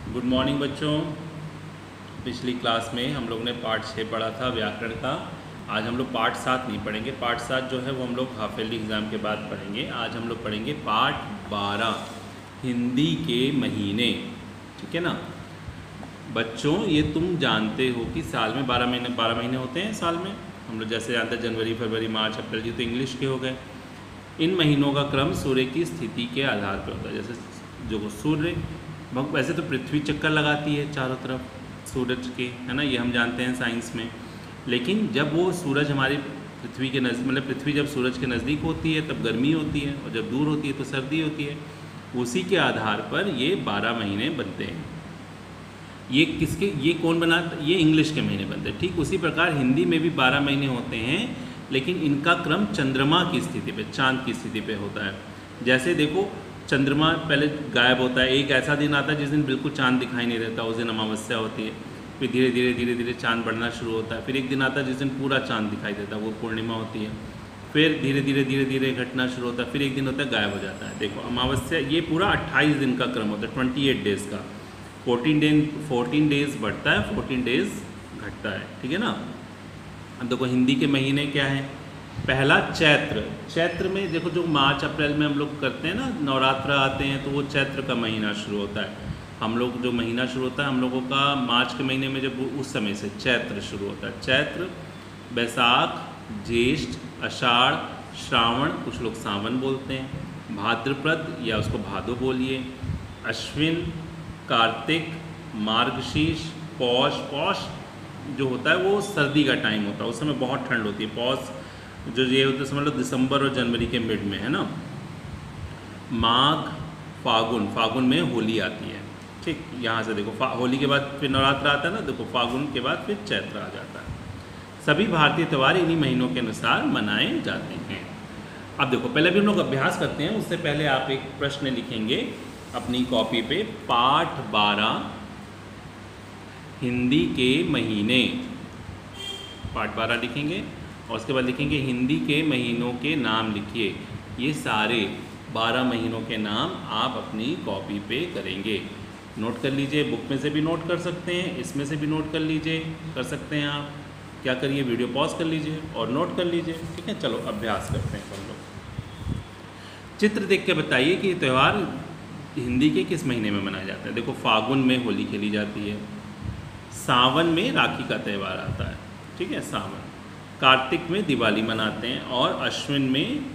Good morning बच्चों। पिछली class में हम लोग ने पार्ट 6 पढ़ा था व्याकरण का। आज हम लोग पार्ट 7 नहीं पढ़ेंगे। पार्ट 7 जो है वो हम लोग हाफ ईयरली एग्ज़ाम के बाद पढ़ेंगे। आज हम लोग पढ़ेंगे पार्ट 12 हिंदी के महीने। ठीक है ना बच्चों, ये तुम जानते हो कि साल में 12 महीने होते हैं। साल में हम लोग जैसे जानते हैं जनवरी, फरवरी, मार्च, अप्रैल, जी तो इंग्लिश के हो गए। इन महीनों का क्रम सूर्य की स्थिति के आधार पर होता है। जैसे जो सूर्य वैसे तो पृथ्वी चक्कर लगाती है चारों तरफ सूरज के, है ना, ये हम जानते हैं साइंस में। लेकिन जब वो सूरज हमारी पृथ्वी के मतलब पृथ्वी जब सूरज के नज़दीक होती है तब गर्मी होती है, और जब दूर होती है तो सर्दी होती है। उसी के आधार पर ये 12 महीने बनते हैं। ये कौन बनाता? ये इंग्लिश के महीने बनते हैं। ठीक उसी प्रकार हिंदी में भी 12 महीने होते हैं, लेकिन इनका क्रम चंद्रमा की स्थिति पे, चाँद की स्थिति पे होता है। जैसे देखो, चंद्रमा पहले गायब होता है, एक ऐसा दिन आता है जिस दिन बिल्कुल चांद दिखाई नहीं देता, उस दिन अमावस्या होती है। फिर धीरे धीरे चांद बढ़ना शुरू होता है। फिर एक दिन आता है जिस दिन पूरा चांद दिखाई देता है, वो पूर्णिमा होती है। फिर धीरे धीरे घटना शुरू होता है। फिर एक दिन होता है गायब हो जाता है। देखो अमावस्या, ये पूरा 28 दिन का क्रम होता है, 28 डेज़ का। 14 डेज़ बढ़ता है, 14 डेज़ घटता है। ठीक है ना। अब देखो हिंदी के महीने क्या हैं। पहला चैत्र। चैत्र में देखो, जो मार्च अप्रैल में हम लोग करते हैं ना, नवरात्र आते हैं, तो वो चैत्र का महीना शुरू होता है। हम लोग जो महीना शुरू होता है हम लोगों का मार्च के महीने में, जब उस समय से चैत्र शुरू होता है। चैत्र, बैसाख, ज्येष्ठ, आषाढ़, श्रावण, कुछ लोग सावन बोलते हैं, भाद्रपद या उसको भादो बोलिए, अश्विन, कार्तिक, मार्गशीर्ष, पौष जो होता है वो सर्दी का टाइम होता है, उस समय बहुत ठंड होती है। पौष जो ये होता है समझ लो दिसंबर और जनवरी के मिड में, है ना। माघ, फागुन में होली आती है। ठीक, यहाँ से देखो होली के बाद फिर नवरात्र आता है ना, देखो फागुन के बाद फिर चैत्र आ जाता है। सभी भारतीय त्यौहार इन्हीं महीनों के अनुसार मनाए जाते हैं। अब देखो पहले भी हम लोग अभ्यास करते हैं, उससे पहले आप एक प्रश्न लिखेंगे अपनी कॉपी पे। पाठ 12 हिंदी के महीने, पाठ 12 लिखेंगे और उसके बाद लिखेंगे हिंदी के महीनों के नाम लिखिए। ये सारे 12 महीनों के नाम आप अपनी कॉपी पे करेंगे। नोट कर लीजिए, बुक में से भी नोट कर सकते हैं, इसमें से भी नोट कर लीजिए, कर सकते हैं आप। क्या करिए, वीडियो पॉज कर लीजिए और नोट कर लीजिए। ठीक है, चलो अभ्यास करते हैं हम लोग। चित्र देख के बताइए कि त्यौहार हिंदी के किस महीने में मनाया जाता है। देखो फागुन में होली खेली जाती है, सावन में राखी का त्यौहार आता है। ठीक है, सावन। कार्तिक में दिवाली मनाते हैं, और अश्विन में,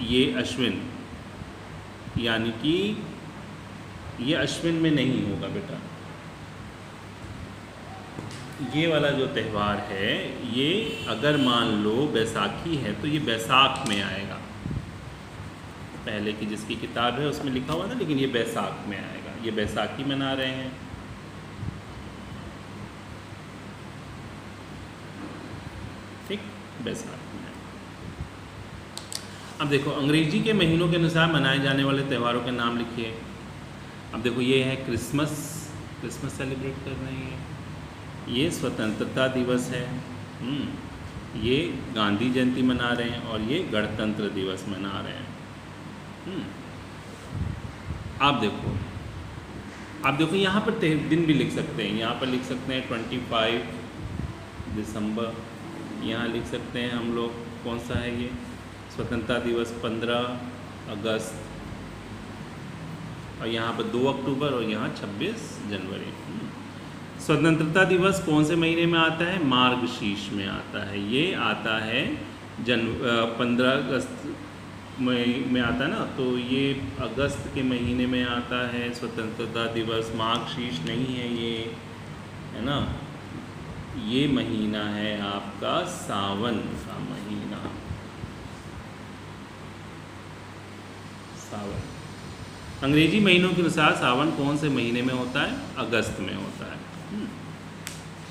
ये अश्विन यानी कि ये अश्विन में नहीं होगा बेटा, ये वाला जो त्यौहार है ये अगर मान लो बैसाखी है तो ये बैसाख में आएगा। पहले की जिसकी किताब है उसमें लिखा हुआ था, लेकिन ये बैसाख में आएगा। ये बैसाखी मना रहे हैं। ठीक, बैसाख में। अब देखो अंग्रेजी के महीनों के अनुसार मनाए जाने वाले त्योहारों के नाम लिखिए। अब देखो ये है क्रिसमस सेलिब्रेट कर रहे हैं, ये स्वतंत्रता दिवस है, ये गांधी जयंती मना रहे हैं, और ये गणतंत्र दिवस मना रहे हैं। आप देखो यहाँ पर दिन भी लिख सकते हैं। यहाँ पर लिख सकते हैं 25 दिसंबर, यहाँ लिख सकते हैं हम लोग कौन सा है ये, स्वतंत्रता दिवस 15 अगस्त, और यहाँ पर 2 अक्टूबर, और यहाँ 26 जनवरी। स्वतंत्रता दिवस कौन से महीने में आता है? मार्गशीर्ष में आता है। ये आता है 15 अगस्त में आता है ना, तो ये अगस्त के महीने में आता है स्वतंत्रता दिवस। मार्गशीर्ष नहीं है ये, है ना। ये महीना है आपका सावन का महीना, सावन। अंग्रेजी महीनों के अनुसार सावन कौन से महीने में होता है? अगस्त में होता है।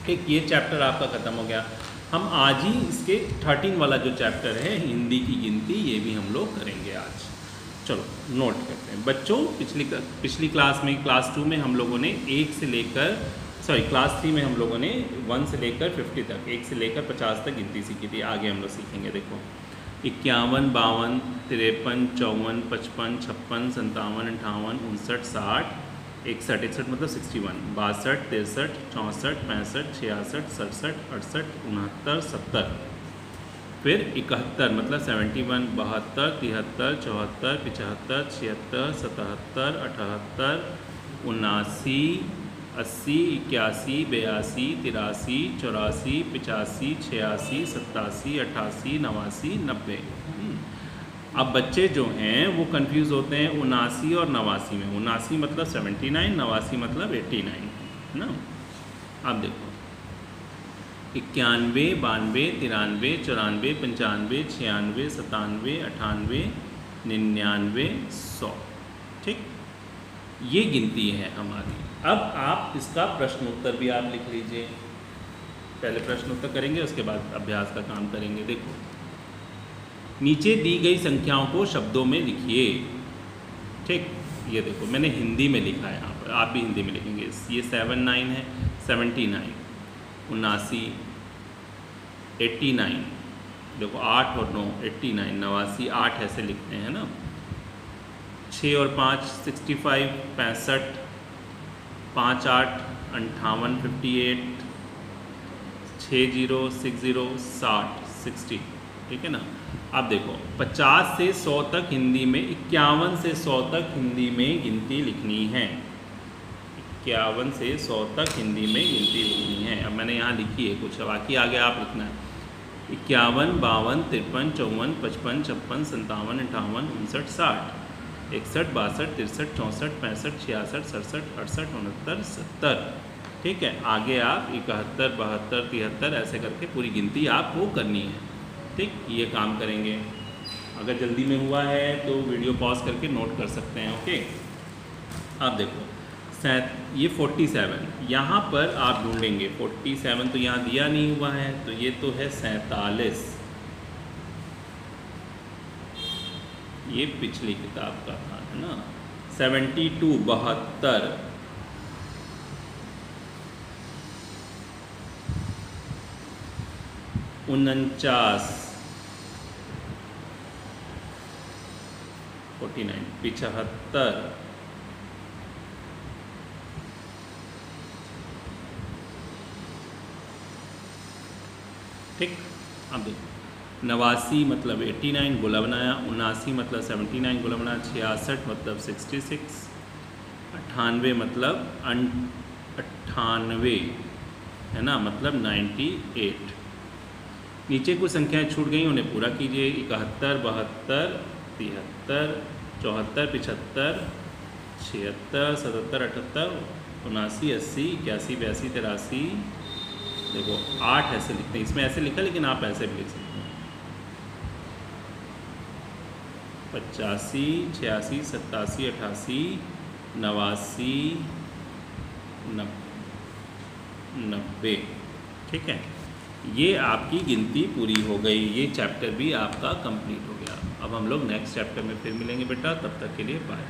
ठीक, ये चैप्टर आपका ख़त्म हो गया। हम आज ही इसके 13 वाला जो चैप्टर है हिंदी की गिनती, ये भी हम लोग करेंगे आज। चलो नोट करते हैं बच्चों। पिछली क्लास में, क्लास 2 में हम लोगों ने क्लास 3 में हम लोगों ने 1 से लेकर 50 तक, 1 से लेकर 50 तक गिनती सीखी थी। आगे हम लोग सीखेंगे। देखो 51, 52, 53, 54, 55, 56, 57, 58, 59, 60, 61 61 मतलब 61, 62 63 64 65 66 67 68 69 70, फिर 71 मतलब 71 72 73 74 75 76 77 78 79 80 81 82 83 84 85 86 87 88 89 90। अब बच्चे जो हैं वो कंफ्यूज होते हैं 79 और 89 में। 79 मतलब 79, 89 मतलब 89, है ना। अब देखो 91 92 93 94 95 96 97 98 99 100, ठीक, ये गिनती है हमारी। अब आप इसका प्रश्न उत्तर भी आप लिख लीजिए। पहले प्रश्न उत्तर करेंगे, उसके बाद अभ्यास का काम करेंगे। देखो नीचे दी गई संख्याओं को शब्दों में लिखिए, ठीक। ये देखो मैंने हिंदी में लिखा है यहाँ पर, आप भी हिंदी में लिखेंगे। ये 79 है, 79, 79, 89, देखो 8 और 9 89, 89 8 ऐसे लिखते हैं ना। 6 और 5 65, 65, 5 8 58 58, 6 0 6 0 60 60, ठीक है ना। अब देखो 50 से 100 तक हिंदी में, 51 से 100 तक हिंदी में गिनती लिखनी है। 51 से 100 तक हिंदी में गिनती लिखनी है। अब मैंने यहाँ लिखी है कुछ, बाकी आगे आप लिखना है। 51 52 53 54 55 56 57 58 59 60, 61 62 63 64 65 66 67 68 69 70, ठीक है। आगे आप 71 72 73 ऐसे करके पूरी गिनती आपको करनी है, ठीक। ये काम करेंगे। अगर जल्दी में हुआ है तो वीडियो पॉज करके नोट कर सकते हैं, ओके। अब देखो ये 47, यहाँ पर आप ढूंढेंगे 47, तो यहाँ दिया नहीं हुआ है, तो ये तो है 47, ये पिछली किताब का था, है ना। 72 72, 49 49, 75, ठीक। अब देखो 89 मतलब 89 गोला बनाया, 79 मतलब 79 गोला बनाया, 66 मतलब 66, 98 मतलब 98, है ना, मतलब 98। नीचे कुछ संख्याएं छूट गई, उन्हें पूरा कीजिए। 71 72 73 74 75 76 77 78 79 80 81 82 83, देखो 8 ऐसे लिखते हैं, इसमें ऐसे लिखा, लेकिन आप ऐसे भी लिख सकते हैं। 85 86 87 88 89 90, ठीक है। ये आपकी गिनती पूरी हो गई, ये चैप्टर भी आपका कंप्लीट हो गया। अब हम लोग नेक्स्ट चैप्टर में फिर मिलेंगे बेटा, तब तक के लिए बाय।